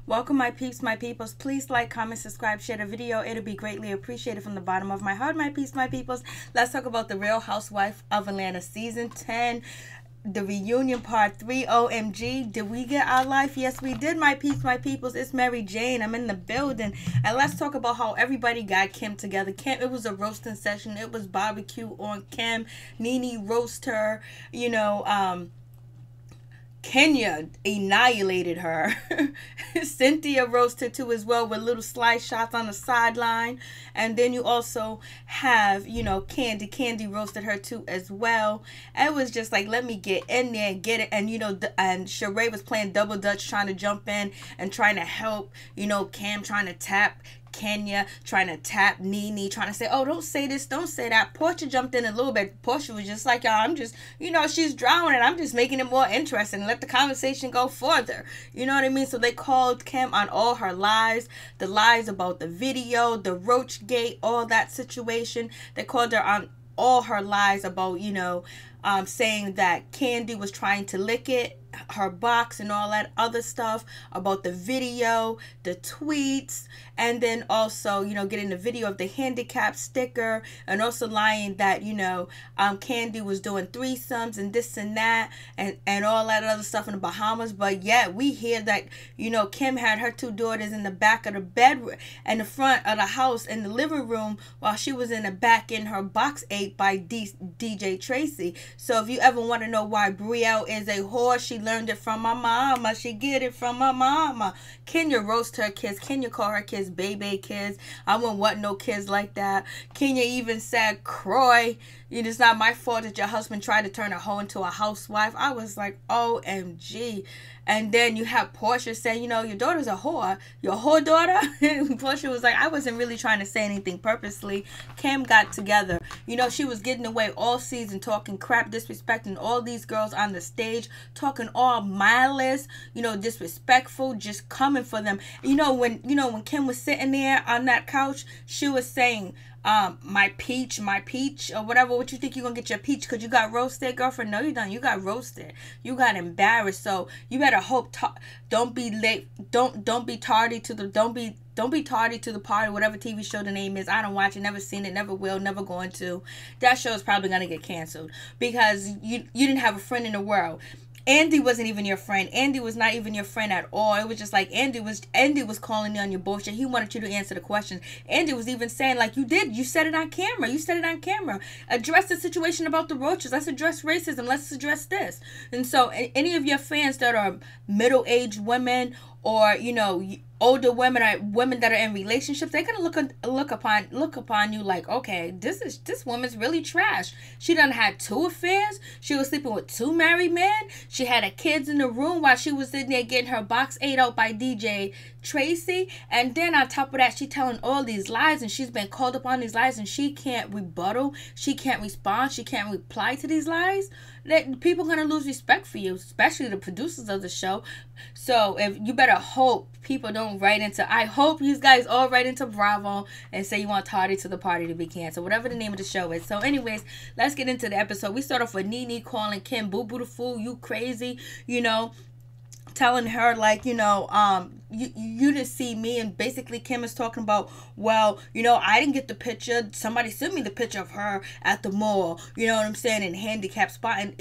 Welcome, my peeps, my peoples. Please like, comment, subscribe, share the video. It'll be greatly appreciated from the bottom of my heart, my peeps, my peoples. Let's talk about the Real Housewives of Atlanta season 10. The reunion part 3. OMG, did we get our life? Yes, we did, my peeps, my peoples. It's Mary Jane. I'm in the building. And let's talk about how everybody got Kim together. Kim, it was a roasting session. It was barbecue on Kim. Nene roast her. Kenya annihilated her. Cynthia roasted too as well with little slide shots on the sideline. And then you also have, Candy. Candy roasted her too as well. And it was just like, let me get in there and get it. And, and Sheree was playing double dutch, trying to jump in and trying to help, Cam trying to tap Kenya, trying to tap Nene, trying to say, oh, don't say this, don't say that. Portia jumped in a little bit. Portia was just like, y'all, I'm just, she's drowning. I'm just making it more interesting. Let the conversation go further. You know what I mean? So they called Kim on all her lies, the lies about the video, the Roach Gate, all that situation. They called her on all her lies about, saying that Candy was trying to lick it, her box and all that other stuff, about the video, the tweets, and then also, getting the video of the handicap sticker, and also lying that, Candy was doing threesomes and this and that, and all that other stuff in the Bahamas. But yet we hear that, Kim had her two daughters in the back of the bed and the front of the house in the living room, while she was in the back in her box ate by DJ Tracy. So if you ever want to know why Brielle is a whore, she learned it from my mama. She get it from my mama. Kenya roast her kids. Kenya call her kids baby kids. I wouldn't want no kids like that. Kenya even said, Croy, it's not my fault that your husband tried to turn a hoe into a housewife. I was like, OMG. And then you have Portia saying, your daughter's a whore. Your whore daughter? Portia was like, I wasn't really trying to say anything purposely. Kim got together. She was getting away all season talking crap, disrespecting all these girls on the stage, talking all mindless, disrespectful, just coming for them. When Kim was sitting there on that couch, she was saying, my peach, or whatever. What you think you're gonna get your peach because you got roasted, girlfriend? No, you don't. You got roasted. You got embarrassed. So you better hope. Don't be late. Don't be tardy to the. Don't be tardy to the party. Whatever TV show the name is. I don't watch it. Never seen it. Never will. Never going to. That show is probably gonna get canceled because you didn't have a friend in the world. Andy wasn't even your friend. Andy was not even your friend at all. It was just like Andy was calling you on your bullshit. He wanted you to answer the question. Andy was even saying, like, you said it on camera. Address the situation about the roaches. Let's address racism. Let's address this. And so any of your fans that are middle-aged women or, older women or women that are in relationships, they're gonna look upon you like, okay, this woman's really trash. She done had 2 affairs. She was sleeping with 2 married men. She had her kids in the room while she was sitting there getting her box ate out by DJ Tracy. And then on top of that, she telling all these lies, and she's been called upon these lies, and she can't rebuttal. She can't respond. She can't reply to these lies. That people are gonna lose respect for you, especially the producers of the show. So if you better hope people don't write into, I hope you guys all write into Bravo and say you want Tardy to the Party to be canceled, whatever the name of the show is. So anyways, let's get into the episode. We start off with Nene calling Kim boo boo the fool, you crazy, telling her like, you didn't see me. And basically Kim is talking about, well, I didn't get the picture. Somebody sent me the picture of her at the mall, you know what I'm saying, in handicap spot. And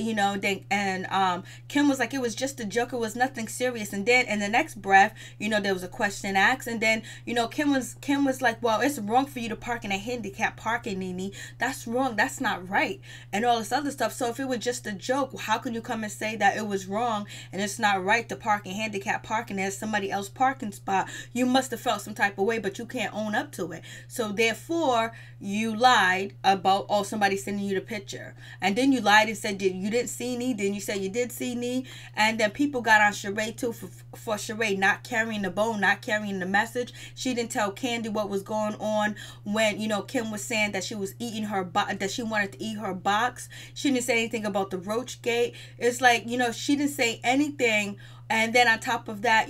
Kim was like, it was just a joke, it was nothing serious. And then in the next breath, there was a question asked, and then Kim was like, well, it's wrong for you to park in a handicap parking, Nene. That's wrong, that's not right, and all this other stuff. So if it was just a joke, how can you come and say that it was wrong and it's not right to park in handicap parking as somebody else parking spot? You must have felt some type of way, but you can't own up to it. So therefore you lied about, oh, somebody sending you the picture, and then you lied and said you didn't see me. Then you said you did see me. And then people got on Sheree too for Sheree not carrying the bone, not carrying the message. She didn't tell Candy what was going on when Kim was saying that she was eating her that she wanted to eat her box. She didn't say anything about the Roach Gate. It's like, she didn't say anything. And then on top of that,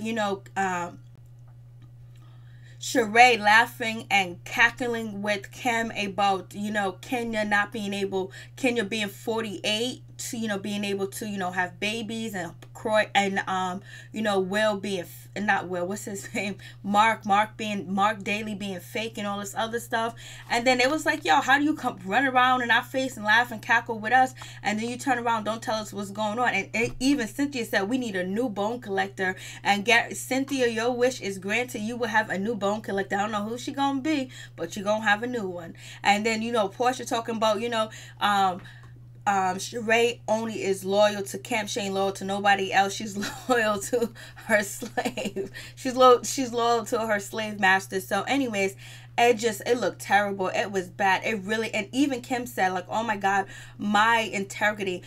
Sheree laughing and cackling with Kim about, Kenya being 48, to, being able to, have babies and Croy and Will being not Will, what's his name, Mark Daly being fake and all this other stuff. And then it was like, yo, how do you come run around in our face and laugh and cackle with us, and then you turn around, don't tell us what's going on? And even Cynthia said, we need a new bone collector. And Cynthia, your wish is granted. You will have a new bone collector. I don't know who she gonna be, but you're gonna have a new one. And then Portia talking about Sheree only is loyal to Kim. She ain't loyal to nobody else. She's loyal to her slave. She's loyal to her slave master. So anyways, it looked terrible. It was bad. It really, and even Kim said, like, oh my God, my integrity,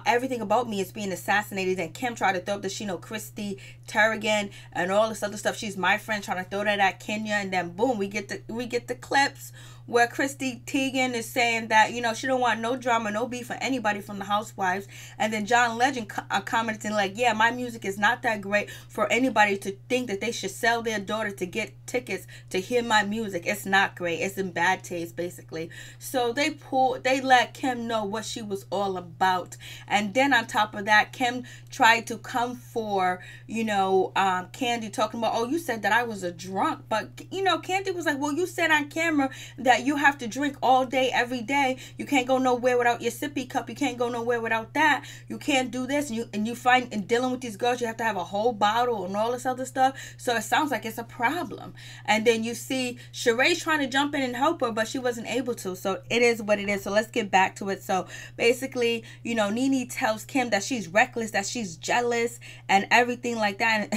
everything about me is being assassinated. And Kim tried to throw up the, Christy Teigen and all this other stuff. She's my friend, trying to throw that at Kenya. And then boom, we get the clips where Christy Teigen is saying that, she don't want no drama, no beef for anybody from the Housewives. And then John Legend commenting like, yeah, my music is not that great for anybody to think that they should sell their daughter to get tickets to hear my music. It's not great. It's in bad taste, basically. So they let Kim know what she was all about. And then on top of that, Kim tried to come for, Candy, talking about, oh, you said that I was a drunk. But, Candy was like, well, you said on camera that you have to drink all day, every day. You can't go nowhere without your sippy cup. You can't go nowhere without that. You can't do this. And you find in dealing with these girls, you have to have a whole bottle and all this other stuff. So it sounds like it's a problem. And then you see Sheree trying to jump in and help her, but she wasn't able to. So it is what it is. So let's get back to it. So basically, Nene tells Kim that she's reckless, that she's jealous and everything like that.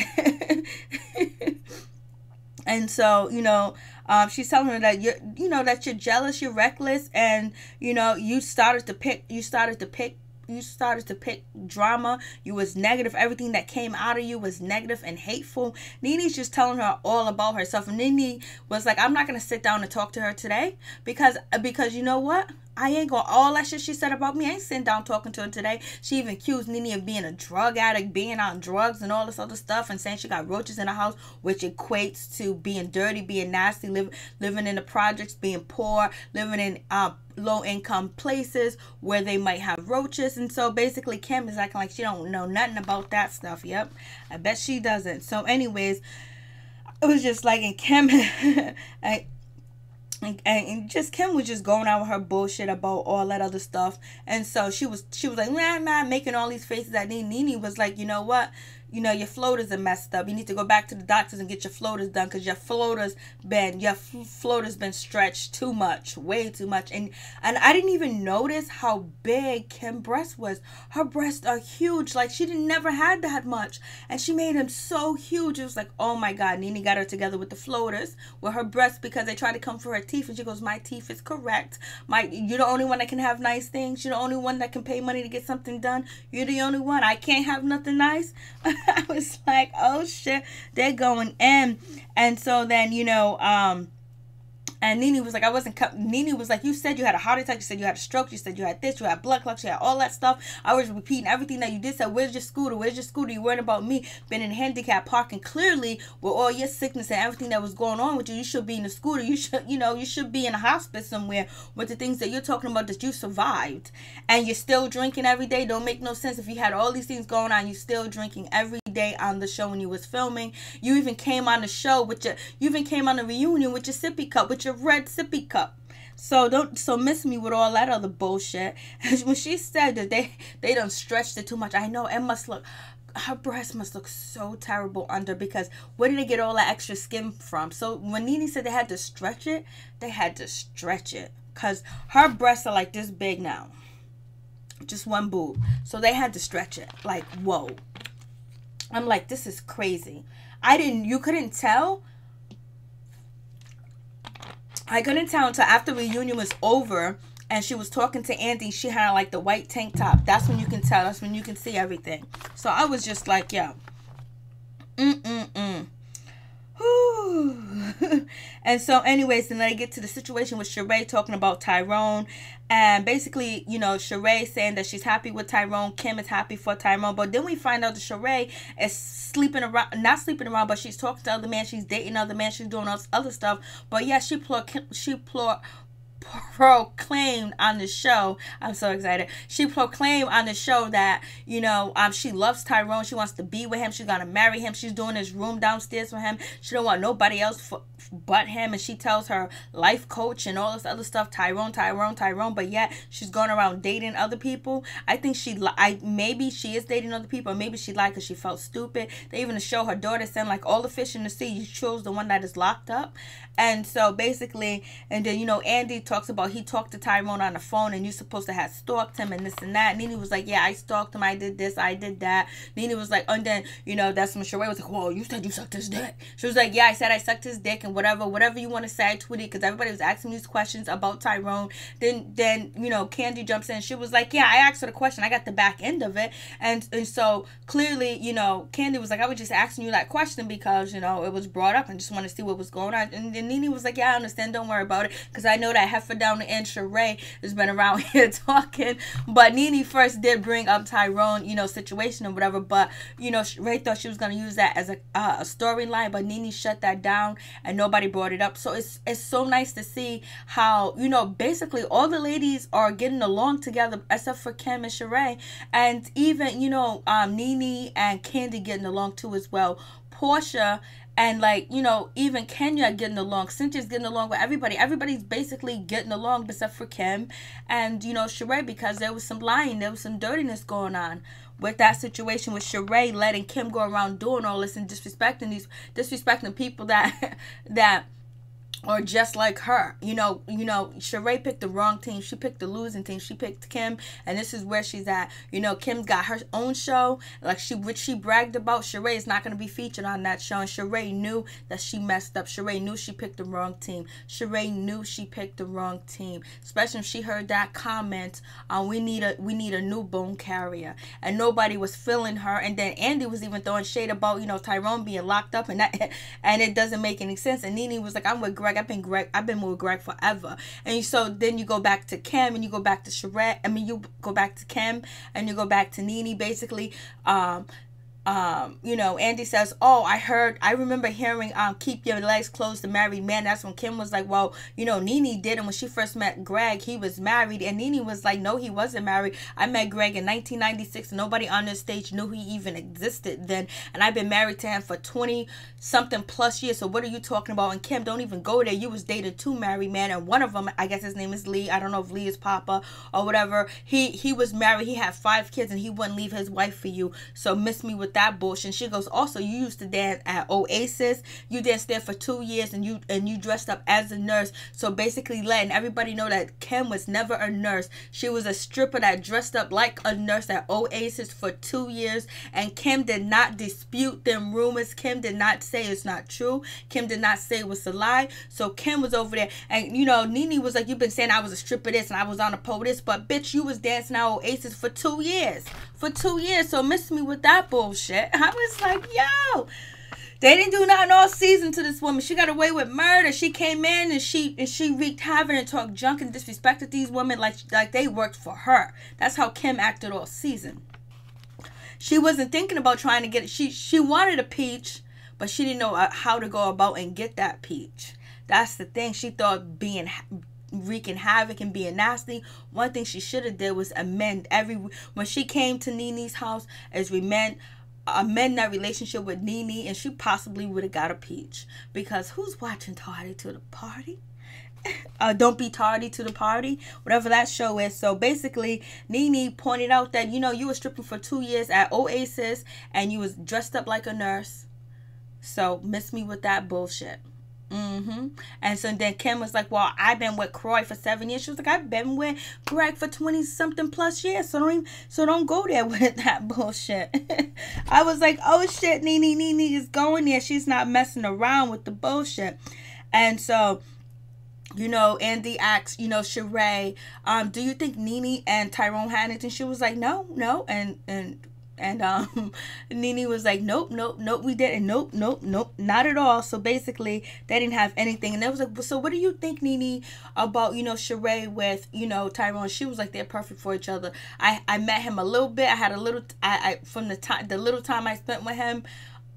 And so, she's telling her that that you're jealous, you're reckless, and you started to pick drama. You was negative. Everything that came out of you was negative and hateful. Nene's just telling her all about herself. And Nene was like, I'm not going to sit down and talk to her today because you know what? I ain't gonna, all that shit she said about me, I ain't sitting down talking to her today. She even accused Nene of being a drug addict, being on drugs and all this other stuff, and saying she got roaches in the house, which equates to being dirty, being nasty, living in the projects, being poor, living in low income places where they might have roaches. And so basically Kim is acting like she don't know nothing about that stuff. Yep, I bet she doesn't. So anyways, it was just like, and Kim and just Kim was just going out with her bullshit about all that other stuff. And so she was like, nah, making all these faces at Nene. Nene was like, you know what? Your floaters are messed up. You need to go back to the doctors and get your floaters done, because your floaters been stretched too much, way too much. And I didn't even notice how big Kim's breast was. Her breasts are huge. Like, she never had that much, and she made them so huge. It was like, oh my God. Nene got her together with the floaters with her breasts, because they tried to come for her teeth, and she goes, my teeth is correct. You're the only one that can have nice things. You're the only one that can pay money to get something done. You're the only one. I can't have nothing nice. I was like, oh shit, they're going in. And so then, and Nene was like, Nene was like, you said you had a heart attack, you said you had a stroke, you said you had this, you had blood clots, you had all that stuff. I was repeating everything that you did. Said, where's your scooter? You worried about me being in a handicap parking. Clearly, with all your sickness and everything that was going on with you, you should be in a scooter. You should be in a hospice somewhere with the things that you're talking about that you survived. And you're still drinking every day. Don't make no sense. If you had all these things going on, you're still drinking every day on the show when you was filming. You even came on the show you even came on the reunion with your sippy cup, with your red sippy cup. So don't miss me with all that other bullshit. When she said that they done stretched it too much, I know her breast must look so terrible under, because where did they get all that extra skin from? So when Nene said they had to stretch it, because her breasts are like this big now, just one boob. So they had to stretch it. Like, whoa. I'm like, this is crazy. You couldn't tell? I couldn't tell until after the reunion was over and she was talking to Andy. She had like the white tank top. That's when you can tell. That's when you can see everything. So I was just like, yo. And so anyways, then I get to the situation with Sheree talking about Tyrone. And basically, Sheree saying that she's happy with Tyrone. Kim is happy for Tyrone. But then we find out that Sheree is not sleeping around, but she's talking to other men. She's dating other men. She's doing all this other stuff. But yeah, she proclaimed on the show, I'm so excited, she proclaimed on the show that, she loves Tyrone, she wants to be with him, she's gonna marry him, she's doing his room downstairs for him, she don't want nobody else but him, and she tells her life coach and all this other stuff, Tyrone, but yet she's going around dating other people. I think maybe she is dating other people, or maybe she lied because she felt stupid. They even show her daughter saying, like, all the fish in the sea, you chose the one that is locked up. And so basically, and then, Andy talks about he talked to Tyrone on the phone, and you're supposed to have stalked him and this and that. Nene was like, yeah, I stalked him, I did this, I did that. Nene was like, and then, that's when Sheree was like, whoa, you said you sucked his dick. She was like, yeah, I said I sucked his dick, and whatever you want to say, I tweeted, because everybody was asking me these questions about Tyrone. Then Candy jumps in. She was like, yeah, I asked her the question, I got the back end of it. And so clearly, Candy was like, I was just asking you that question because, it was brought up and just want to see what was going on. And then Nene was like, yeah, I understand, don't worry about it, because I know that heifer down the end, Sheree, has been around here talking. But Nene first did bring up Tyrone, situation and whatever, but, Sheree thought she was going to use that as a storyline, but Nene shut that down and nobody brought it up. So it's so nice to see how, basically all the ladies are getting along together except for Kim and Sheree, and even, Nene and Candy getting along too as well. Portia and, like, even Kenya getting along. Cynthia's getting along with everybody. Everybody's basically getting along except for Kim and, Sheree, because there was some lying. There was some dirtiness going on with that situation with Sheree letting Kim go around doing all this and disrespecting people that or just like her. Sheree picked the wrong team. She picked the losing team. She picked Kim, and this is where she's at. Kim's got her own show, which she bragged about. Sheree is not going to be featured on that show, and Sheree knew that she messed up. Sheree knew she picked the wrong team. Sheree knew she picked the wrong team, especially if she heard that comment on we need a new bone carrier, and nobody was feeling her. And then Andy was even throwing shade about Tyrone being locked up, and it doesn't make any sense. And Nene was like, I'm with Greg. I've been with Greg forever. And so then you go back to Kim and you go back to Sheree. You go back to Kim and you go back to Nene, basically. Andy says, oh, I remember hearing, keep your legs closed to married men. That's when Kim was like, well, Nene did. And when she first met Greg, he was married. And Nene was like, no, he wasn't married. I met Greg in 1996. Nobody on this stage knew he even existed then. And I've been married to him for 20 something plus years. So what are you talking about? And Kim, don't even go there. You was dating two married men. And one of them, I guess his name is Lee. I don't know if Lee is Papa or whatever. He was married. He had 5 kids and he wouldn't leave his wife for you. So miss me with that bullshit. And she goes, also, you used to dance at Oasis. You danced there for 2 years and you dressed up as a nurse. So basically letting everybody know that Kim was never a nurse. She was a stripper that dressed up like a nurse at Oasis for 2 years. And Kim did not dispute them rumors. Kim did not say it's not true. Kim did not say it was a lie. So Kim was over there. And, Nene was like, you've been saying I was a stripper this and I was on a pole this. But, bitch, you was dancing at Oasis for 2 years. For 2 years. So miss me with that bullshit. I was like, yo, they didn't do nothing all season to this woman. She got away with murder. She came in and she wreaked havoc and talked junk and disrespected these women like they worked for her. That's how Kim acted all season. She wasn't thinking about trying to get it. She wanted a peach, but she didn't know how to go about and get that peach. That's the thing. She thought wreaking havoc and being nasty. One thing she should have did was amend when she came to Nene's house, as we amend that relationship with Nene, and she possibly would have got a peach. Because who's watching Tardy to the Party? Don't Be Tardy to the Party, whatever that show is. So basically, Nene pointed out that, you were stripping for 2 years at Oasis and you was dressed up like a nurse. So miss me with that bullshit. And so then Kim was like, well, I've been with Croy for 7 years. She was like, I've been with Greg for 20 something plus years. So don't go there with that bullshit. I was like, oh shit, Nene is going there. She's not messing around with the bullshit. And so, Andy asked, Sheree, do you think Nene and Tyrone had anything? She was like, no. And Nene was like, nope, we didn't. Nope, not at all. So basically, they didn't have anything. And they was like, so what do you think, Nene, about, Sheree with, Tyrone? She was like, they're perfect for each other. I met him a little bit. I had a little, from the little time I spent with him,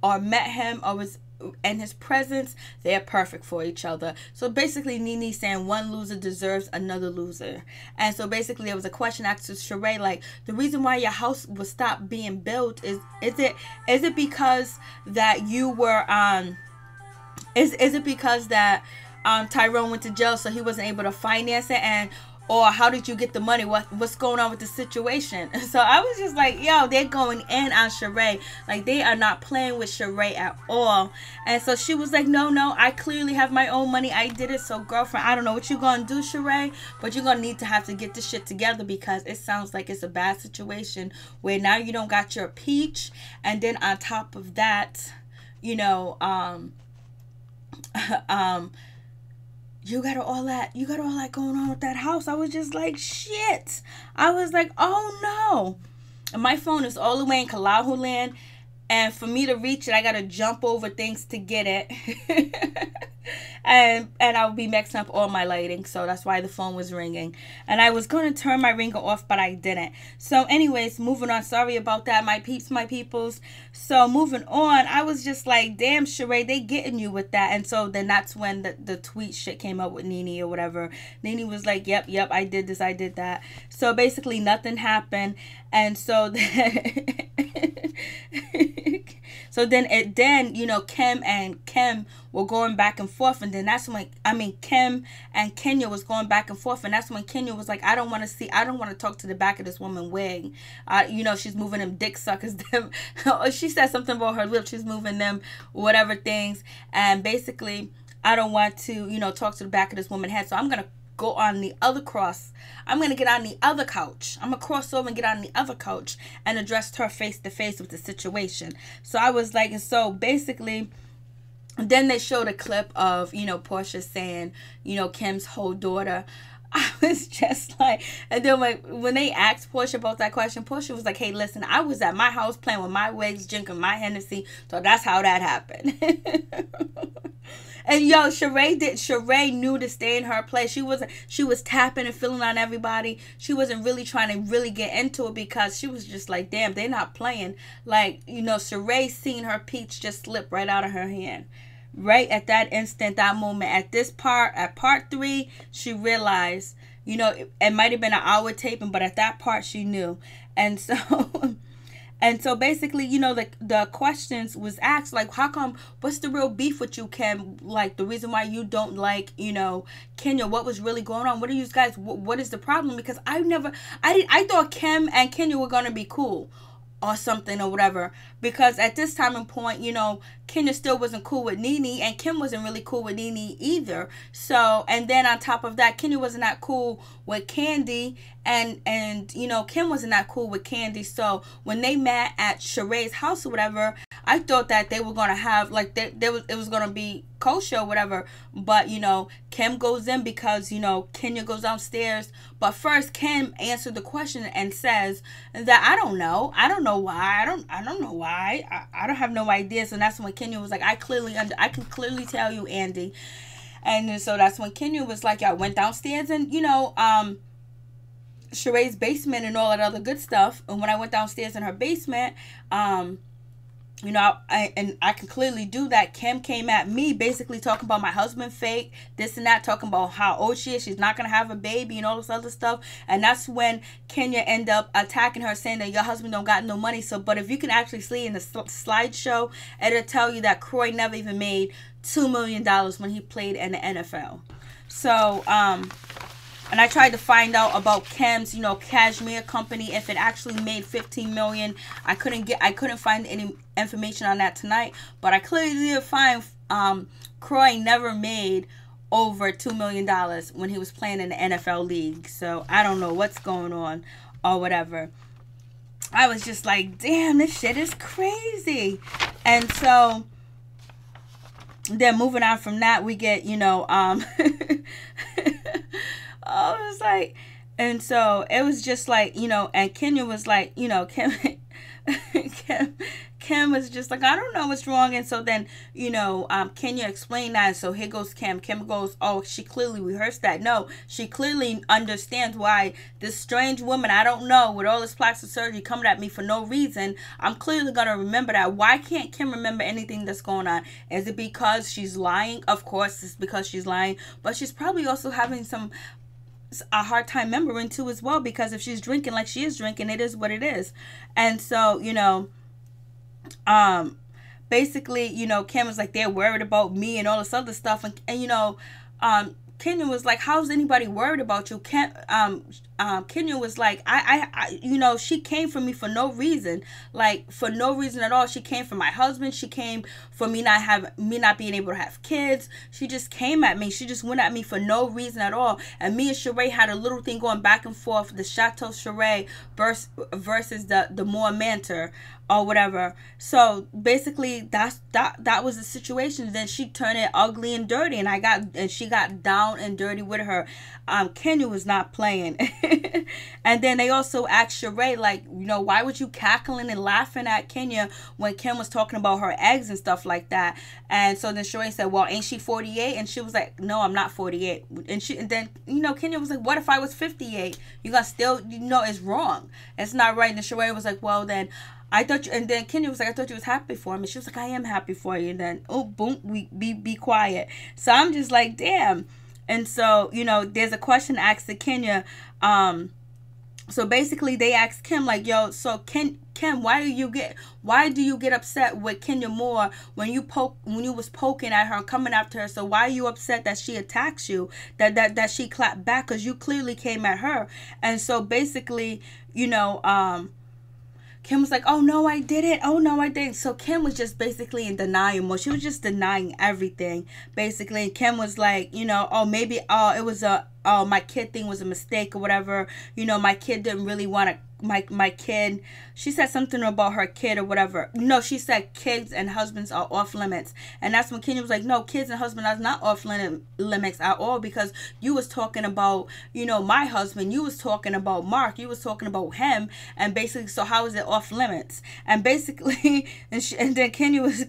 or met him, or was and his presence, they're perfect for each other. So basically, Nene saying one loser deserves another loser. And so basically, there was a question asked to Sheree, like, the reason why your house was stopped being built is it because that you were is it because that Tyrone went to jail, so he wasn't able to finance it, and or how did you get the money? What's going on with the situation? So I was just like, yo, they're going in on Sheree. Like, they are not playing with Sheree at all. And so she was like, no, I clearly have my own money. I did it. So, girlfriend, I don't know what you're going to do, Sheree, but you're going to have to get this shit together, because it sounds like it's a bad situation where now you don't got your peach. And then on top of that, you know, you got all that going on with that house. I was just like, shit. I was like, oh no. And my phone is all the way in Kalahu land, and for me to reach it, I gotta jump over things to get it. and I would be mixing up all my lighting, so that's why the phone was ringing. And I was gonna turn my ringer off, but I didn't. So anyways, moving on. Sorry about that, my peeps, my peoples. So moving on, I was just like, damn, Sheree, they getting you with that. And so then that's when the tweet shit came up with Nene or whatever. Nene was like, yep, I did this, I did that. So basically nothing happened. And so then so then you know, Kim were going back and forth, and then that's when Kim and Kenya was going back and forth, and that's when Kenya was like, I don't want to talk to the back of this woman wig. You know, she's moving them dick suckers, them she said something about her lips, she's moving them whatever things, and basically I don't want to, you know, talk to the back of this woman's head, so I'm gonna go on the other cross. I'm going to get on the other couch. I'm going to cross over and get on the other couch and address her face to face with the situation. So I was like, and so basically, then they showed a clip of, you know, Portia saying, you know, Kim's whole daughter. I was just like, and then when they asked Portia about that question, Portia was like, hey, listen, I was at my house playing with my wigs, drinking my Hennessy. So that's how that happened. And yo, Sheree knew to stay in her place. She was tapping and feeling on everybody. She wasn't really trying to really get into it, because she was just like, damn, they're not playing. Like, you know, Sheree seen her peach just slip right out of her hand. Right at that instant, that moment, at part 3, she realized, you know, it might have been an hour taping, but at that part she knew. And so and so basically, you know, the questions was asked, like, how come, what's the real beef with you, Kim? Like, the reason why you don't like, you know, Kenya, what was really going on? What are you guys, what is the problem? Because I thought Kim and Kenya were going to be cool or something or whatever, because at this time and point, you know, Kenya still wasn't cool with Nene, and Kim wasn't really cool with Nene either. So, and then on top of that, Kenya wasn't that cool with Candy, and you know, Kim wasn't that cool with Candy. So when they met at Sheree's house or whatever, I thought that they were gonna have, like, it was gonna be kosher or whatever. But you know, Kim goes in because, you know, Kenya goes downstairs. But first, Kim answered the question and says that I don't know why. I don't know why. I don't have no idea. So that's when Kenya was like, I can clearly tell you, Andy. And so that's when Kenya was like, I went downstairs and, you know, Sheree's basement and all that other good stuff. And when I went downstairs in her basement, you know, I can clearly do that. Kim came at me basically talking about my husband fake, this and that, talking about how old she is, she's not going to have a baby and all this other stuff. And that's when Kenya ended up attacking her, saying that your husband don't got no money. So, but if you can actually see in the slideshow, it'll tell you that Croy never even made $2 million when he played in the NFL. So, and I tried to find out about Kim's, you know, cashmere company, if it actually made $15 million. I couldn't find any information on that tonight, but I clearly did find Croy never made over $2 million when he was playing in the NFL league. So I don't know what's going on or whatever. I was just like, damn, this shit is crazy. And so then moving on from that, we get, you know, I was like, and so it was just like, you know, and Kenya was like, you know, Kim Kim was just like, I don't know what's wrong. And so then, Kenya explained that. So here goes Kim. Kim goes, oh, she clearly rehearsed that. No, she clearly understands why this strange woman, I don't know, with all this plastic surgery coming at me for no reason, I'm clearly going to remember that. Why can't Kim remember anything that's going on? Is it because she's lying? Of course, it's because she's lying. But she's probably also having a hard time remembering too as well, because if she's drinking like she is drinking, it is what it is. And so, basically, Kim was like, they're worried about me and all this other stuff. And Kenya was like, how's anybody worried about you? Kenya was like, I she came for me for no reason, like for no reason at all. She came for my husband. She came for me not being able to have kids. She just came at me. She just went at me for no reason at all. And me and Sheree had a little thing going back and forth, the Chateau Sheree versus the Moore Mantor or whatever. So basically that was the situation. Then she turned it ugly and dirty, and she got down and dirty with her. Kenya was not playing. And then they also asked Sheree, like, why would you cackling and laughing at Kenya when Kim was talking about her eggs and stuff like that? And so then Sheree said, well, ain't she 48? And she was like, no, I'm not 48. And then Kenya was like, what if I was 58? You got still, it's wrong. It's not right. And then Sheree was like, well, then I thought you, and then Kenya was like, I thought you was happy for me. She was like, I am happy for you. And then, oh, boom, we be quiet. So I'm just like, damn. And so, there's a question asked to Kenya. So basically they asked Kim, like, yo, so Kim, why do you get upset with Kenya Moore when you was poking at her and coming after her? So why are you upset that she attacks you, that she clapped back? Because you clearly came at her. And so basically, Kim was like, oh, no, I didn't. Oh, no, I didn't. So Kim was just basically in denial mode. She was just denying everything, basically. And Kim was like, oh, maybe, it was my kid thing was a mistake or whatever. My kid didn't really want to, my kid, she said something about her kid or whatever. No, she said kids and husbands are off limits. And that's when Kenya was like, no, kids and husbands are not off limits at all, because you was talking about, my husband, you was talking about Mark, you was talking about him, and basically, so how is it off limits? And basically, and then Kenya was,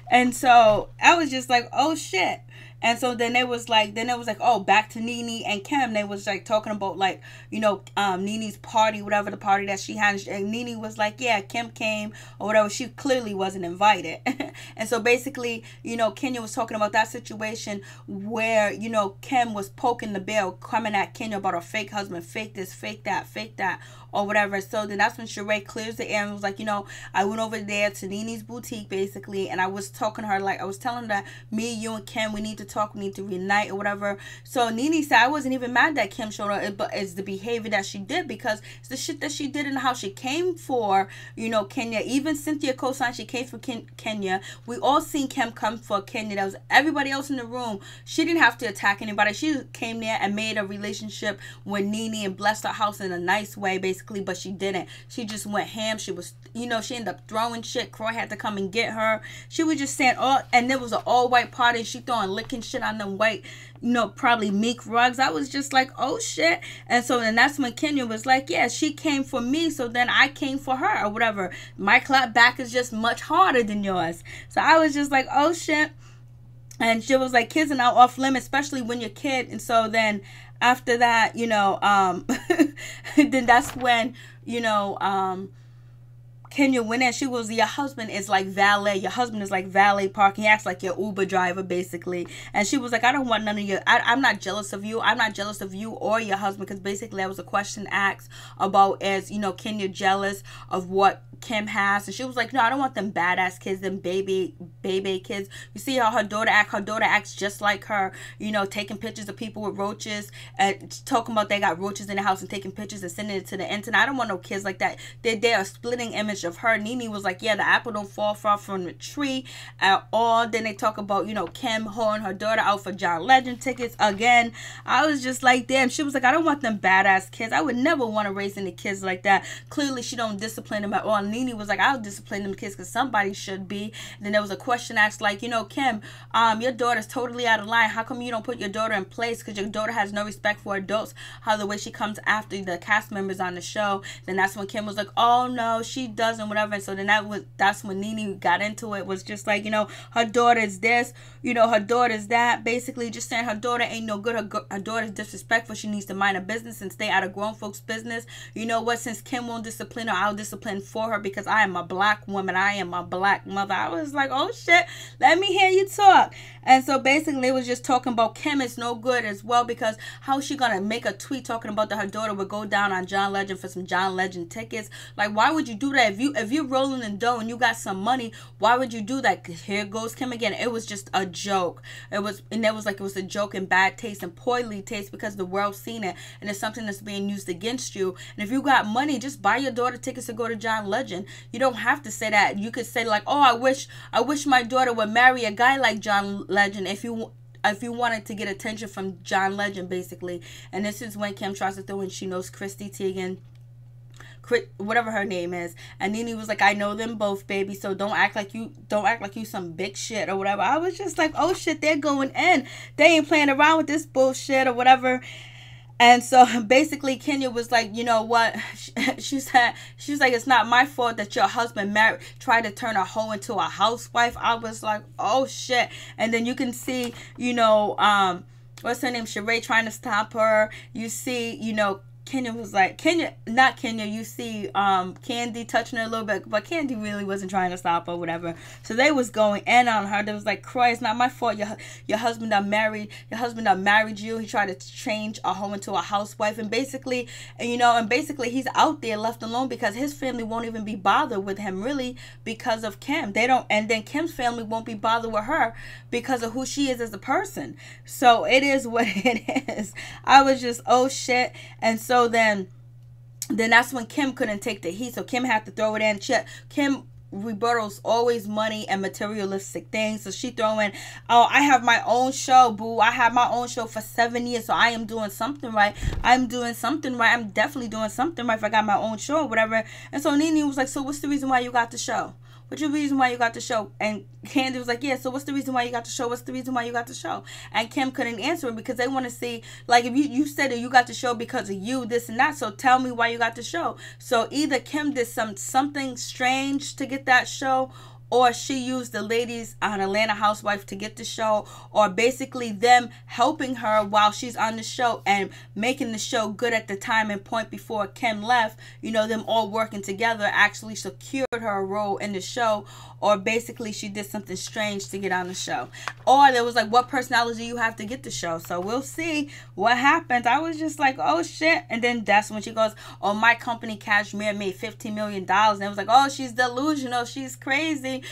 and so I was just like, oh shit. And so then it was like, oh, back to Nene and Kim. They was like talking about like, Nene's party, whatever the party that she had. And Nene was like, yeah, Kim came or whatever. She clearly wasn't invited. And so basically, Kenya was talking about that situation where, Kim was poking the bear, coming at Kenya about her fake husband, fake this, fake that, or whatever. So then that's when Sheree clears the air and was like, I went over there to Nene's boutique basically, and I was talking to her, like, I was telling her that me, you, and Kim, we need to talk, we need to reunite or whatever. So Nene said, I wasn't even mad that Kim showed up, but it's the behavior that she did, because it's the shit that she did and how she came for, Kenya. Even Cynthia co-signed, she came for Kenya. We all seen Kim come for Kenya. That was everybody else in the room. She didn't have to attack anybody. She came there and made a relationship with Nene and blessed her house in a nice way, basically, but she didn't. She just went ham. She was, she ended up throwing shit. Croy had to come and get her. She was just saying, and there was an all-white party. She throwing licking shit on them white, probably meek rugs. I was just like, oh shit. And so then that's when Kenya was like, yeah, she came for me, so then I came for her or whatever. My clap back is just much harder than yours. So I was just like, oh shit. And she was like, kids are now off limits, especially when you're a kid. And so then after that, then that's when, Kenya went in. She was, your husband is like valet. Your husband is like valet parking. He acts like your Uber driver, basically. And she was like, I don't want none of your, I'm not jealous of you. I'm not jealous of you or your husband. Because basically that was a question asked about, as, Kenya jealous of what Kim has. And she was like, no, I don't want them badass kids, them baby kids. You see how her daughter acts just like her, taking pictures of people with roaches and talking about they got roaches in the house and taking pictures and sending it to the internet. I don't want no kids like that. They're a splitting image of her. Nene was like, yeah, the apple don't fall far from the tree at all. Then they talk about, Kim holding her daughter out for John Legend tickets again. I was just like, damn. She was like, I don't want them badass kids. I would never want to raise any kids like that. Clearly, she don't discipline them at all. Nene was like, I'll discipline them kids because somebody should be. And then there was a question asked like, Kim, your daughter's totally out of line. How come you don't put your daughter in place? Because your daughter has no respect for adults. How the way she comes after the cast members on the show. Then that's when Kim was like, oh no, she doesn't, whatever. And so then that's when Nene got into it. Was just like, her daughter's this, her daughter's that. Basically just saying her daughter ain't no good. Her daughter's disrespectful. She needs to mind her business and stay out of grown folks' business. You know what? Since Kim won't discipline her, I'll discipline for her because I am a black woman. I am a black mother. I was like, oh shit, let me hear you talk. And so basically it was just talking about Kim is no good as well, because how is she gonna make a tweet talking about that her daughter would go down on John Legend for some John Legend tickets? Like, why would you do that? If you're rolling in dough and you got some money, why would you do that? Here goes Kim again. It was just a joke. It was a joke in bad taste and poorly taste because the world's seen it and it's something that's being used against you. And if you got money, just buy your daughter tickets to go to John Legend. You don't have to say that. You could say like, oh, I wish my daughter would marry a guy like John Legend if you wanted to get attention from John Legend, basically. And this is when Kim tries to throw in she knows Christy Teigen, whatever her name is, and Nene was like, I know them both, baby, so don't act like you some big shit or whatever. I was just like, oh shit, they're going in. They ain't playing around with this bullshit or whatever. And so basically Kenya was like, you know what, she was like, it's not my fault that your husband tried to turn a hoe into a housewife. I was like, oh shit. And then you can see, what's her name, Sheree trying to stop her. You see, Kenya was like, you see Candy touching her a little bit, but Candy really wasn't trying to stop her, whatever. So they was going in on her. They was like, Croy, it's not my fault. Your husband that married you. He tried to change a hoe into a housewife. And basically, he's out there left alone because his family won't even be bothered with him really because of Kim. And then Kim's family won't be bothered with her because of who she is as a person. So it is what it is. I was just, oh shit. And so then that's when Kim couldn't take the heat. So Kim had to throw it in. Kim rebuttals always money and materialistic things. So she throw in, oh, I have my own show, boo. I have my own show for 7 years. So I am doing something right. I'm definitely doing something right if I got my own show or whatever. And so Nene was like, so what's the reason why you got the show? What's the reason why you got the show? And Candy was like, yeah, so what's the reason why you got the show? What's the reason why you got the show? And Kim couldn't answer it because they want to see, like, if you said that you got the show because of you, this and that, so tell me why you got the show. So either Kim did something strange to get that show, or she used the ladies on Atlanta Housewife to get the show, or basically them helping her while she's on the show and making the show good at the time and point before Kim left, them all working together actually secured her a role in the show, or basically she did something strange to get on the show. Or there was like, what personality you have to get the show? So we'll see what happens. I was just like, oh shit. And then that's when she goes, oh, my company Cashmere made $15 million. And it was like, oh, she's delusional. She's crazy.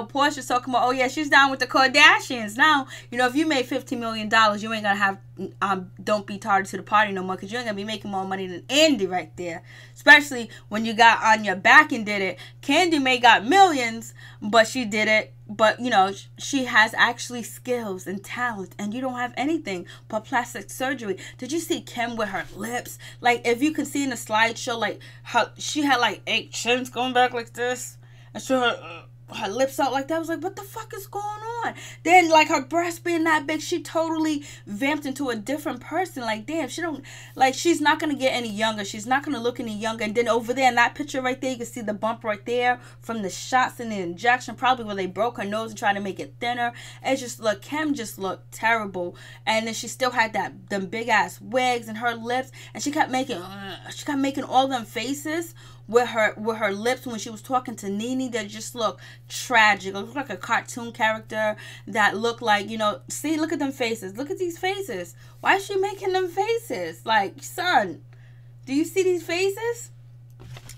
Portia's talking about, oh yeah, she's down with the Kardashians. Now, if you made $15 million, you ain't gonna have don't be tardy to the party no more, because you ain't gonna be making more money than Andy right there. Especially when you got on your back and did it. Candy may got millions, but she did it. But, she has actually skills and talent, and you don't have anything but plastic surgery. Did you see Kim with her lips? Like, if you can see in the slideshow, like, she had, like, 8 chins going back like this. And so her lips out like that. I was like, what the fuck is going on? Then, like, her breast being that big, she totally vamped into a different person. Like, damn, she's not going to get any younger. She's not going to look any younger. And then over there in that picture right there, you can see the bump right there from the shots and the injection, probably where they broke her nose and tried to make it thinner. Kim just looked terrible. And then she still had them big ass wigs and her lips, and she kept making all them faces with her lips when she was talking to Nene that just looked tragic. It looked like a cartoon character that looked like, see, look at them faces. Look at these faces. Why is she making them faces? Like, son, do you see these faces?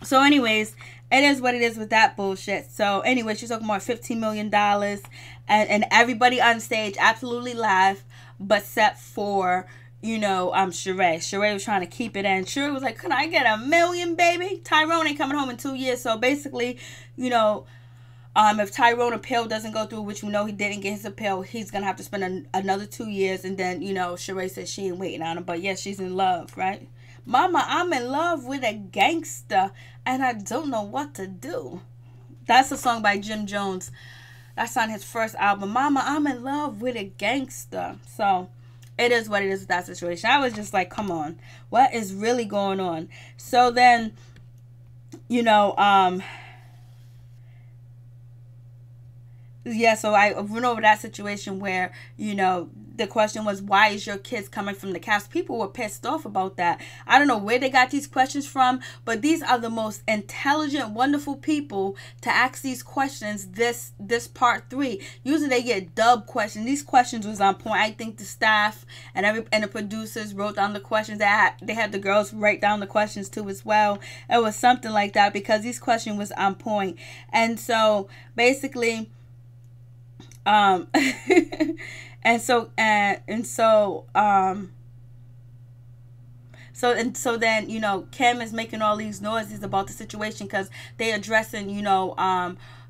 So anyways, it is what it is with that bullshit. So anyway, she's talking about $15 million, and everybody on stage absolutely laughed, but except for Sheree. Sheree was trying to keep it in. Sheree was like, "Can I get $1 million, baby? Tyrone ain't coming home in 2 years." So basically, if Tyrone appeal doesn't go through, which we know he didn't get his appeal, he's gonna have to spend another 2 years. And then Sheree says she ain't waiting on him, but yes, she's in love, right? Mama, I'm in love with a gangster, and I don't know what to do. That's a song by Jim Jones. That's on his first album. Mama, I'm in love with a gangster. So it is what it is with that situation. I was just like, come on, what is really going on? So then, yeah, so I went over that situation where, the question was, why is your kids coming from the cast? People were pissed off about that. I don't know where they got these questions from, but these are the most intelligent, wonderful people to ask these questions. This part 3. Usually they get dub questions. These questions was on point. I think the staff and the producers wrote down the questions. They had the girls write down the questions too as well. It was something like that because these questions was on point. And so basically, so then Kim is making all these noises about the situation because they addressing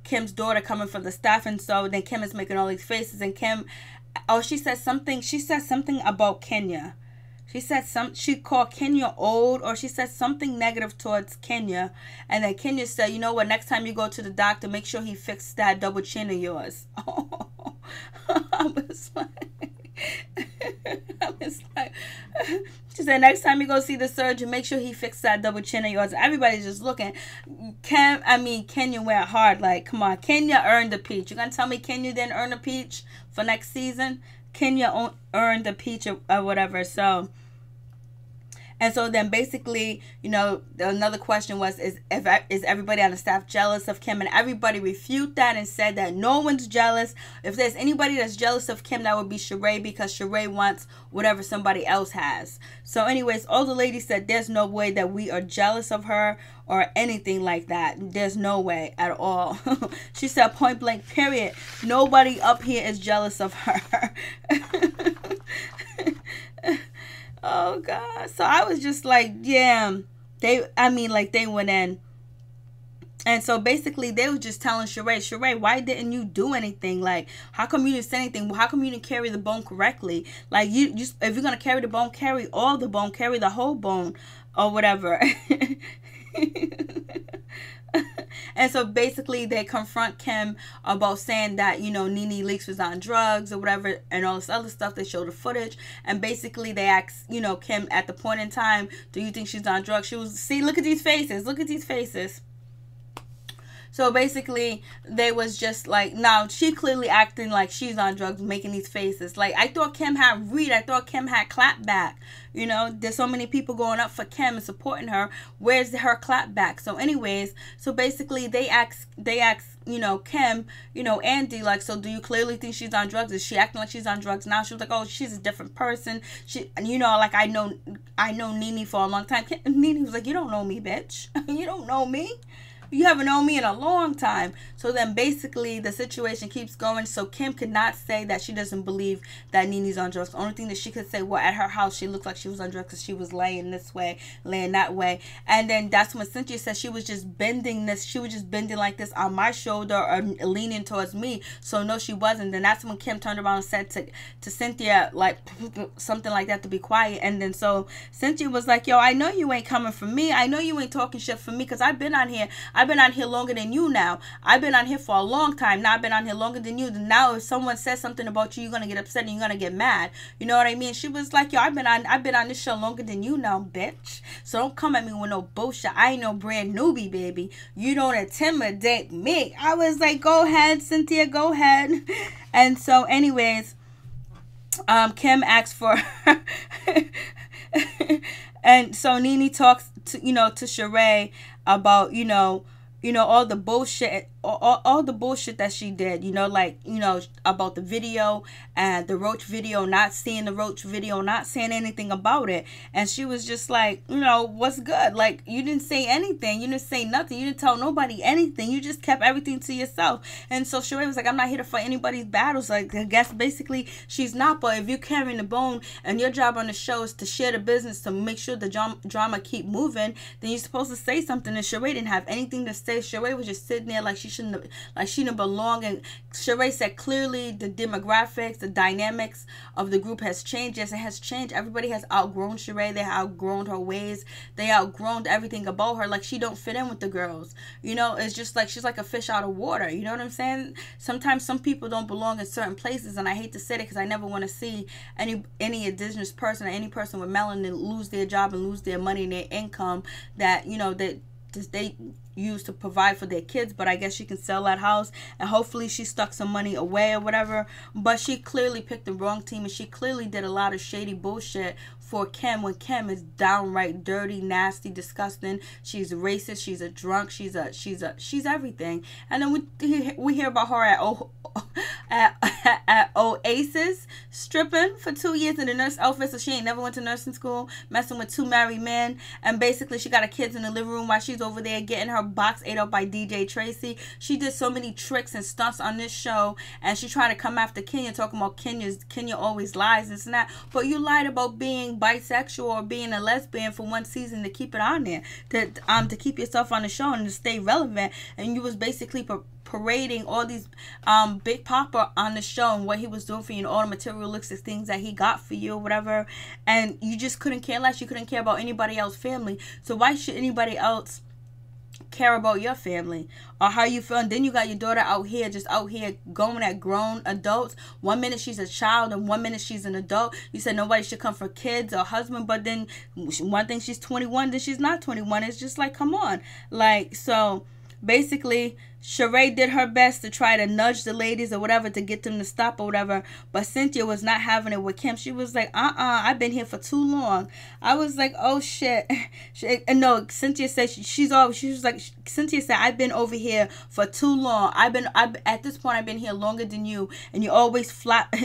Kim's daughter coming from the staff, and so then Kim is making all these faces, and Kim, she said something about Kenya. She called Kenya old, or she said something negative towards Kenya, and then Kenya said, "You know what? Next time you go to the doctor, make sure he fixed that double chin of yours." I was like, she said, "Next time you go see the surgeon, make sure he fixed that double chin of yours." Everybody's just looking. Kenya went hard. Like, come on, Kenya earned the peach. You gonna tell me Kenya didn't earn a peach for next season? Kenya earned the peach or whatever. And so then basically, another question was, is everybody on the staff jealous of Kim? And everybody refuted that and said that no one's jealous. If there's anybody that's jealous of Kim, that would be Sheree, because Sheree wants whatever somebody else has. So anyways, all the ladies said there's no way that we are jealous of her or anything like that. There's no way at all. She said point blank, period. Nobody up here is jealous of her. Oh God. So I was just like, yeah, they went in. And so basically they were just telling Sheree, why didn't you do anything? Like, how come you didn't say anything? How come you didn't carry the bone correctly? Like, if you're going to carry the bone, carry all the bone, carry the whole bone or whatever. And so basically they confront Kim about saying that, Nene Leakes was on drugs or whatever and all this other stuff. They show the footage, and basically they ask, Kim at the point in time, do you think she's on drugs? She was, see, look at these faces. Look at these faces. So basically, they was just like, now she clearly acting like she's on drugs, making these faces. Like, I thought Kim had read. I thought Kim had clap back. There's so many people going up for Kim and supporting her. Where's her clap back? So anyways, so basically they ask, Kim, Andy, like, so do you clearly think she's on drugs? Is she acting like she's on drugs now? She was like, oh, she's a different person. Like, I know Nene for a long time. Nene was like, you don't know me, bitch. You don't know me. You haven't known me in a long time. So then basically the situation keeps going. So Kim could not say that she doesn't believe that Nene's on drugs. The only thing that she could say, well, at her house, she looked like she was on drugs because she was laying this way, laying that way. And then that's when Cynthia said she was just bending this. She was just bending like this on my shoulder or leaning towards me. So no, she wasn't. Then that's when Kim turned around and said to Cynthia, like, something like that, to be quiet. And then so Cynthia was like, yo, I know you ain't coming for me. I know you ain't talking shit for me because I've been on here. I've been on here longer than you now. I've been on here for a long time. Now I've been on here longer than you. Now if someone says something about you, you're gonna get upset and you're gonna get mad. You know what I mean? She was like, yo, I've been on this show longer than you now, bitch. So don't come at me with no bullshit. I ain't no brand newbie, baby. You don't intimidate me. I was like, go ahead, Cynthia, go ahead. And so anyways, Kim asked for and so Nene talks to Sheree about, all the bullshit all the bullshit that she did, you know, like, you know, about the video and the Roach video, not seeing the Roach video, not saying anything about it. And she was just like, you know, what's good? Like, you didn't say anything. You didn't say nothing. You didn't tell nobody anything. You just kept everything to yourself. And so Sheree was like, I'm not here to fight anybody's battles. Like, I guess basically she's not. But if you're carrying the bone and your job on the show is to share the business, to make sure the drama keep moving, then you're supposed to say something. And Sheree didn't have anything to say. Sheree was just sitting there like she didn't belong. And Sheree said clearly the demographics, the dynamics of the group has changed. Yes, it has changed. Everybody has outgrown Sheree. They outgrown her ways. They outgrown everything about her. Like, she don't fit in with the girls. You know, it's just like she's like a fish out of water. You know what I'm saying? Sometimes some people don't belong in certain places, and I hate to say it because I never want to see any indigenous person or any person with melanin lose their job and lose their money and their income that, you know, that they use to provide for their kids. But I guess she can sell that house and hopefully she stuck some money away or whatever. But she clearly picked the wrong team, and she clearly did a lot of shady bullshit for Kim, when Kim is downright dirty, nasty, disgusting. She's racist. She's a drunk. She's everything. And then we hear about her at Oasis stripping for 2 years in the nurse outfit, so she ain't never went to nursing school, messing with 2 married men, and basically she got her kids in the living room while she's over there getting her box ate up by DJ Tracy. She did so many tricks and stunts on this show, and she tried to come after Kenya, talking about Kenya always lies and that. But you lied about being bisexual or being a lesbian for 1 season to keep it on there, to keep yourself on the show and to stay relevant. And you was basically parading all these Big Papa on the show and what he was doing for you and all the materialistic things that he got for you or whatever, and you just couldn't care less. You couldn't care about anybody else's family. So why should anybody else care about your family or how you feel? And then you got your daughter out here going at grown adults. 1 minute she's a child and 1 minute she's an adult. You said nobody should come for kids or husband, but then one thing she's 21, then she's not 21. It's just like, come on. Like, so basically Sheree did her best to try to nudge the ladies or whatever to get them to stop or whatever, but Cynthia was not having it with Kim. She was like, I've been here for too long. I was like, oh shit. No, Cynthia said Cynthia said, I've been over here for too long. At this point I've been here longer than you, and you always flap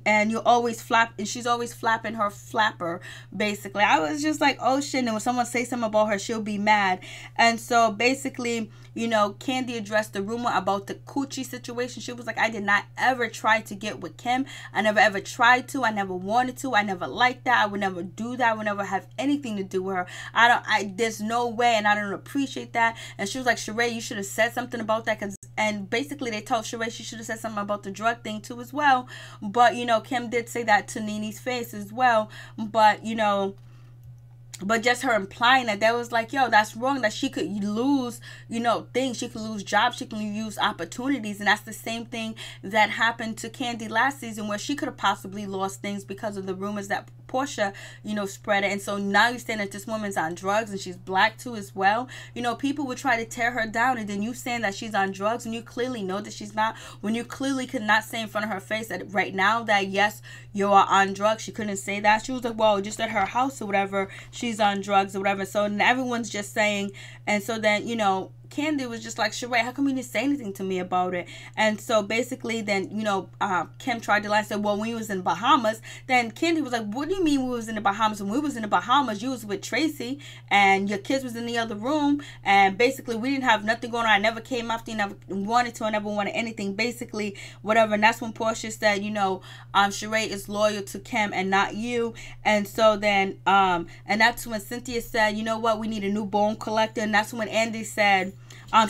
and you always flap, and she's always flapping her flapper, basically. I was just like, oh shit. And when someone says something about her, she'll be mad. And so basically, you know, Candy addressed the rumor about the coochie situation. She was like, I did not ever try to get with Kim. I never ever tried to. I never wanted to. I never liked that. I would never do that. I would never have anything to do with her. There's no way, and I don't appreciate that. And she was like, Sheree, you should have said something about that. And basically they told Sheree she should have said something about the drug thing too as well. But, you know, Kim did say that to Nene's face as well. But, you know, but just her implying that was like, yo, that's wrong, that she could lose, you know, things. She could lose jobs. She can lose opportunities. And that's the same thing that happened to Candy last season, where she could have possibly lost things because of the rumors that Portia, you know, spread it. And so now you're saying that this woman's on drugs and she's black too as well. You know, people would try to tear her down, and then you saying that she's on drugs and you clearly know that she's not, when you clearly could not say in front of her face that right now that yes, you are on drugs. She couldn't say that. She was like, well, just at her house or whatever, she's on drugs or whatever. So everyone's just saying, and so then, you know, Candy was just like, Sheree, how come you didn't say anything to me about it? And so basically then, you know, Kim tried to lie and said, well, when you was in Bahamas, then Candy was like, what do you mean we was in the Bahamas? When we was in the Bahamas, you was with Tracy and your kids was in the other room, and basically we didn't have nothing going on. I never came after you, never wanted to, I never wanted anything, basically, whatever. And that's when Portia said, you know, Sheree is loyal to Kim and not you. And so then, and that's when Cynthia said, you know what, we need a new bone collector. And that's when Andy said,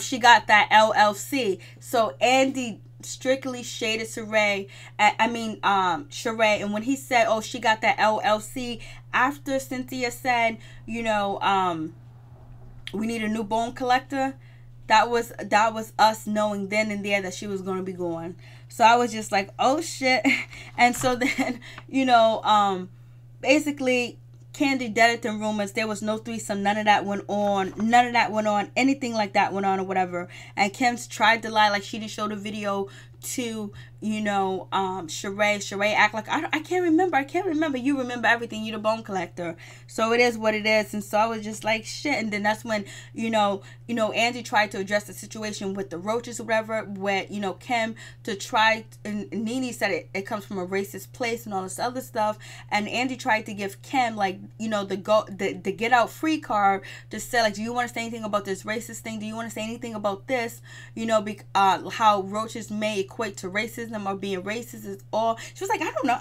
she got that LLC. So Andy strictly shaded Sheree. Sheree. And when he said, oh, she got that LLC, after Cynthia said, you know, we need a new bone collector, that was us knowing then and there that she was going to be going. So I was just like, oh shit. And so then, you know, basically Candy dead them rumors. There was no threesome. None of that went on. Anything like that went on or whatever. And Kim's tried to lie like she didn't show the video to, Sheree act like, I can't remember. You remember everything. You the bone collector. So it is what it is. And so I was just like, shit. And then that's when, Andy tried to address the situation with the roaches or whatever, where, Kim to try, and Nene said it comes from a racist place and all this other stuff. And Andy tried to give Kim, like, the get out free card to say, like, do you want to say anything about this racist thing? Do you want to say anything about this? How roaches may equate to racism or being racist is all. She was like, I don't know.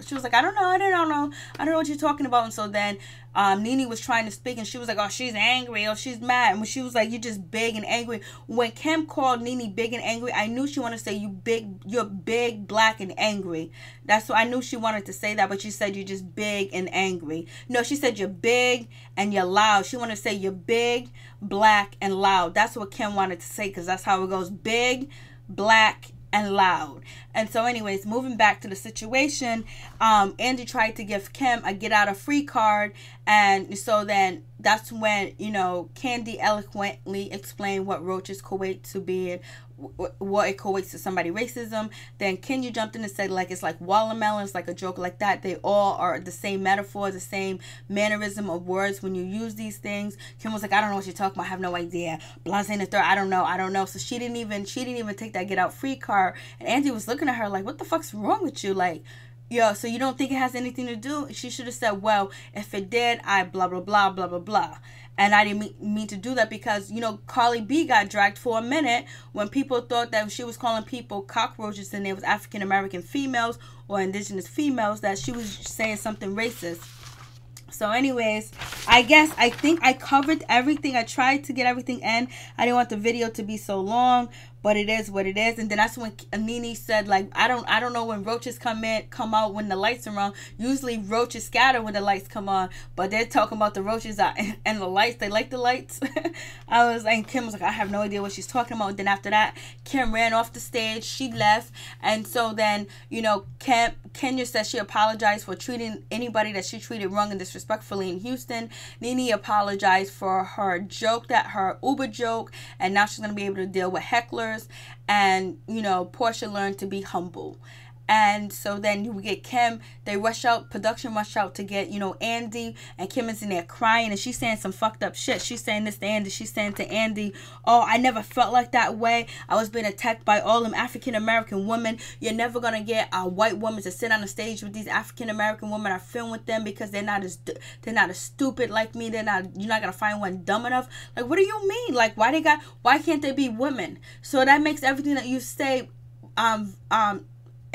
She was like, I don't know what you're talking about. And so then Nene was trying to speak, and she was like, oh, she's angry, or she's mad. And when she was like, you're just big and angry. When Kim called Nene big and angry, I knew she wanted to say, you're big, black, and angry. That's what I knew she wanted to say that, but she said you're just big and angry. No, she said you're big and you're loud. She wanted to say you're big, black, and loud. That's what Kim wanted to say, because that's how it goes. Big, black, and loud. And so anyways, moving back to the situation, Andy tried to give Kim a get out of free card, and so then that's when Candy eloquently explained what roaches equate to being, what it equates to somebody racism. Then Kenya jumped in and said, like, it's like watermelons, like a joke like that. They all are the same metaphor, the same mannerism of words when you use these things. Kim was like, I don't know what you're talking about. I have no idea. Blase and the third, I don't know. So she didn't even take that get out free card. And Andy was looking at her like, what the fuck's wrong with you? Like, yo, so you don't think it has anything to do? She should have said, well, if it did, I blah, blah, blah, blah, blah, blah. And I didn't mean to do that because, Carly B got dragged for a minute when people thought that she was calling people cockroaches and it was African-American females or indigenous females, that she was saying something racist. So anyways, I think I covered everything. I tried to get everything in. I didn't want the video to be so long, but it is what it is. And then that's when Nene said, like, I don't know when roaches come out when the lights are on. Usually roaches scatter when the lights come on, but they're talking about the roaches and the lights. They like the lights. And Kim was like, I have no idea what she's talking about. And then after that, Kim ran off the stage. She left. And so then, Kenya said she apologized for treating anybody that she treated wrong and disrespectfully in Houston. Nene apologized for her Uber joke, and now she's going to be able to deal with hecklers. And Portia learned to be humble. And so then we get Kim. Production rush out to get, Andy. And Kim is in there crying. And she's saying some fucked up shit. She's saying this to Andy. She's saying to Andy, oh, I never felt like that way. I was being attacked by all them African-American women. You're never going to get a white woman to sit on the stage with these African-American women. I film with them because they're not as stupid like me. You're not going to find one dumb enough. Like, what do you mean? Like, why can't they be women? So that makes everything that you say,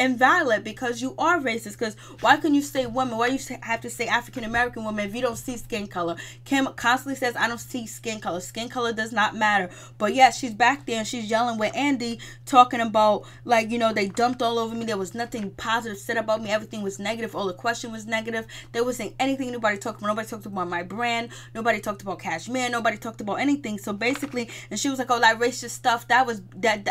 invalid, because you are racist. Because why can you say women? Why you have to say African American woman if you don't see skin color? Kim constantly says, I don't see skin color. Skin color does not matter. But yeah, she's back there and she's yelling with Andy, talking about, like, they dumped all over me. There was nothing positive said about me. Everything was negative. All the question was negative. There wasn't anything nobody talked about. Nobody talked about my brand. Nobody talked about Cashmere. Nobody talked about anything. So basically, and she was like, oh, that racist stuff, that was that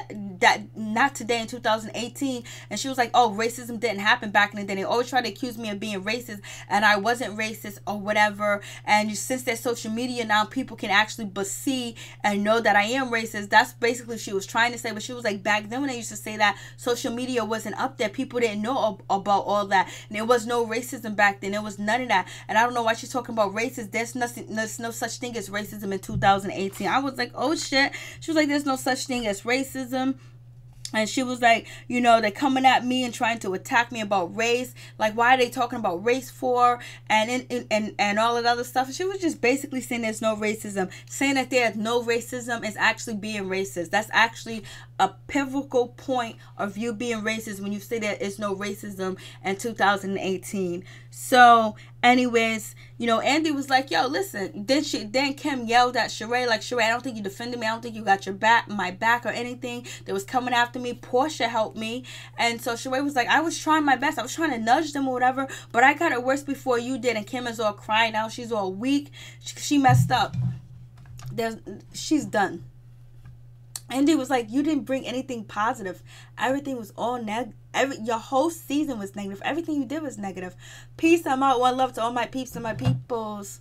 not today in 2018. And she was like, oh, racism didn't happen back in the day. They always try to accuse me of being racist, and I wasn't racist or whatever. And since there's social media now, people can actually see and know that I am racist. That's basically what she was trying to say. But she was like, back then when they used to say that, social media wasn't up there. People didn't know about all that. And there was no racism back then. There was none of that. And I don't know why she's talking about racist. There's no such thing as racism in 2018. I was like, oh shit. She was like, there's no such thing as racism. And she was like, they're coming at me and trying to attack me about race. Like, why are they talking about race for? And all that other stuff. And she was just basically saying there's no racism. Saying that there's no racism is actually being racist. That's actually a pivotal point of you being racist when you say there is no racism in 2018. So, anyways, Andy was like, yo, listen. Then Kim yelled at Sheree, like, Sheree, I don't think you defended me. I don't think you got my back or anything. They was coming after me. Portia helped me. And so Sheree was like, I was trying my best. I was trying to nudge them or whatever, but I got it worse before you did. And Kim is all crying now. She's all weak. She messed up. She's done. Andy was like, you didn't bring anything positive. Everything was all negative. Your whole season was negative. Everything you did was negative. Peace. I'm out. One love to all my peeps and my peoples.